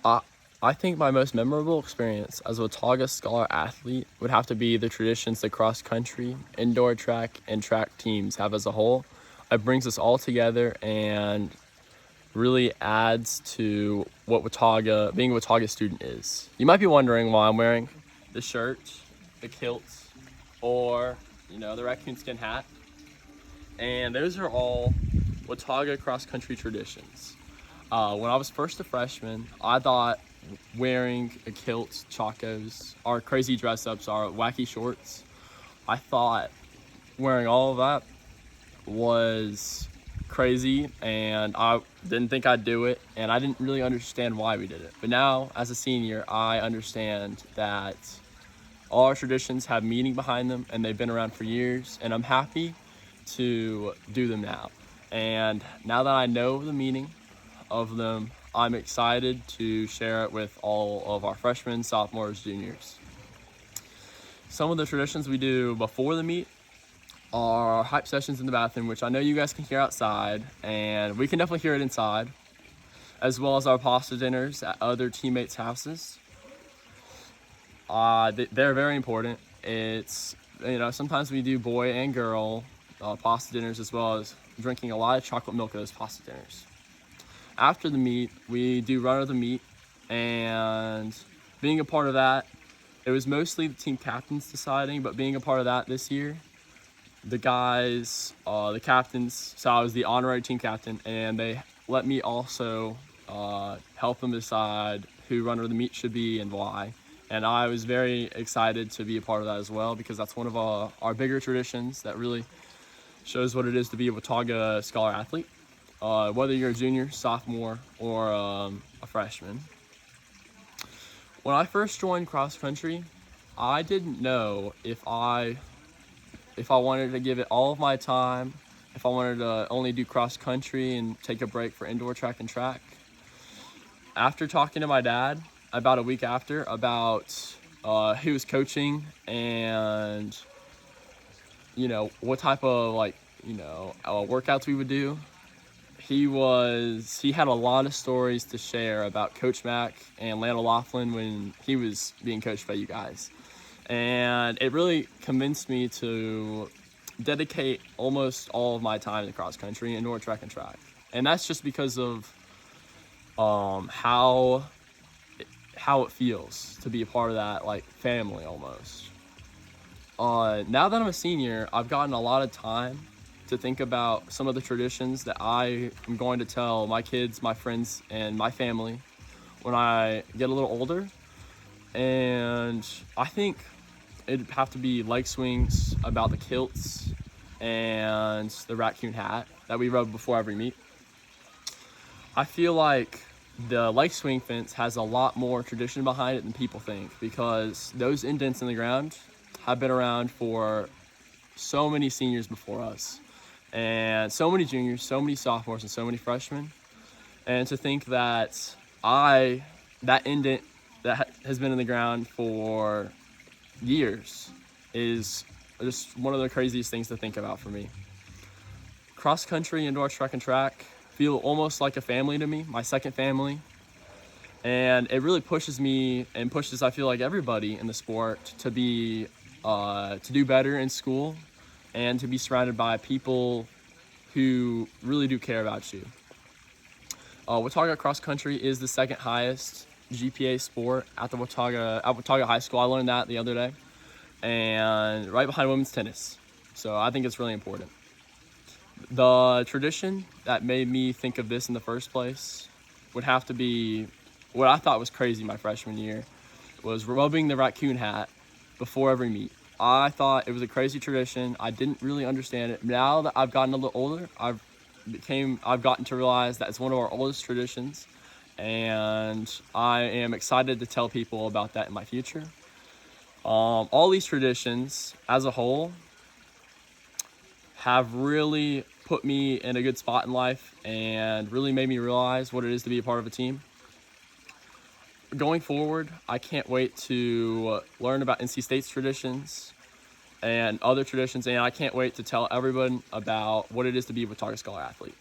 I, I think my most memorable experience as a Watauga Scholar athlete would have to be the traditions the cross country, indoor track, and track teams have as a whole. It brings us all together and really adds to what Watauga, being a Watauga student is. You might be wondering why I'm wearing the shirt, the kilts, or, the raccoon skin hat. And those are all Watauga cross country traditions. When I was first a freshman, I thought wearing a kilt, chacos, our crazy dress ups, our wacky shorts, I thought wearing all of that was crazy and I didn't think I'd do it and I didn't really understand why we did it. But now, as a senior, I understand that all our traditions have meaning behind them and they've been around for years, and I'm happy to do them now. And now that I know the meaning of them, I'm excited to share it with all of our freshmen, sophomores, juniors. Some of the traditions we do before the meet are hype sessions in the bathroom, which I know you guys can hear outside, and we can definitely hear it inside, as well as our pasta dinners at other teammates' houses. They're very important. It's, sometimes we do boy and girl pasta dinners, as well as drinking a lot of chocolate milk at those pasta dinners. After the meet, we do run of the meet, and being a part of that, it was mostly the team captains deciding, but being a part of that this year, the guys, the captains, so I was the honorary team captain, and they let me also help them decide who runner of the meet should be and why. And I was very excited to be a part of that as well, because that's one of our bigger traditions that really shows what it is to be a Watauga Scholar athlete, whether you're a junior, sophomore, or a freshman. When I first joined cross country, I didn't know if I wanted to give it all of my time, if I wanted to only do cross country and take a break for indoor track and track. After talking to my dad about a week after about who was coaching and what type of workouts we would do, he had a lot of stories to share about Coach Mack and Lana Laughlin when he was being coached by you guys. And it really convinced me to dedicate almost all of my time to cross country, indoor track and track. And that's just because of how it feels to be a part of that family almost. Now that I'm a senior, I've gotten a lot of time to think about some of the traditions that I am going to tell my kids, my friends, and my family when I get a little older. And I think it'd have to be leg swings about the kilts and the raccoon hat that we rub before every meet. I feel like the leg swing fence has a lot more tradition behind it than people think, because those indents in the ground have been around for so many seniors before us, and so many juniors, so many sophomores, and so many freshmen. And to think that that indent that has been in the ground for years is just one of the craziest things to think about for me. Cross country, indoor track and track feel almost like a family to me, my second family. And it really pushes me and pushes, I feel like, everybody in the sport to be to do better in school and to be surrounded by people who really do care about you. Watauga cross country is the second highest GPA sport at Watauga High School. I learned that the other day, and right behind women's tennis. So I think it's really important. The tradition that made me think of this in the first place would have to be what I thought was crazy my freshman year, was rubbing the raccoon hat before every meet. I thought it was a crazy tradition. I didn't really understand it. Now that I've gotten a little older, I've gotten to realize that it's one of our oldest traditions, and I am excited to tell people about that in my future. All these traditions as a whole have really put me in a good spot in life and really made me realize what it is to be a part of a team. Going forward, I can't wait to learn about NC State's traditions and other traditions, and I can't wait to tell everyone about what it is to be a Watauga Scholar athlete.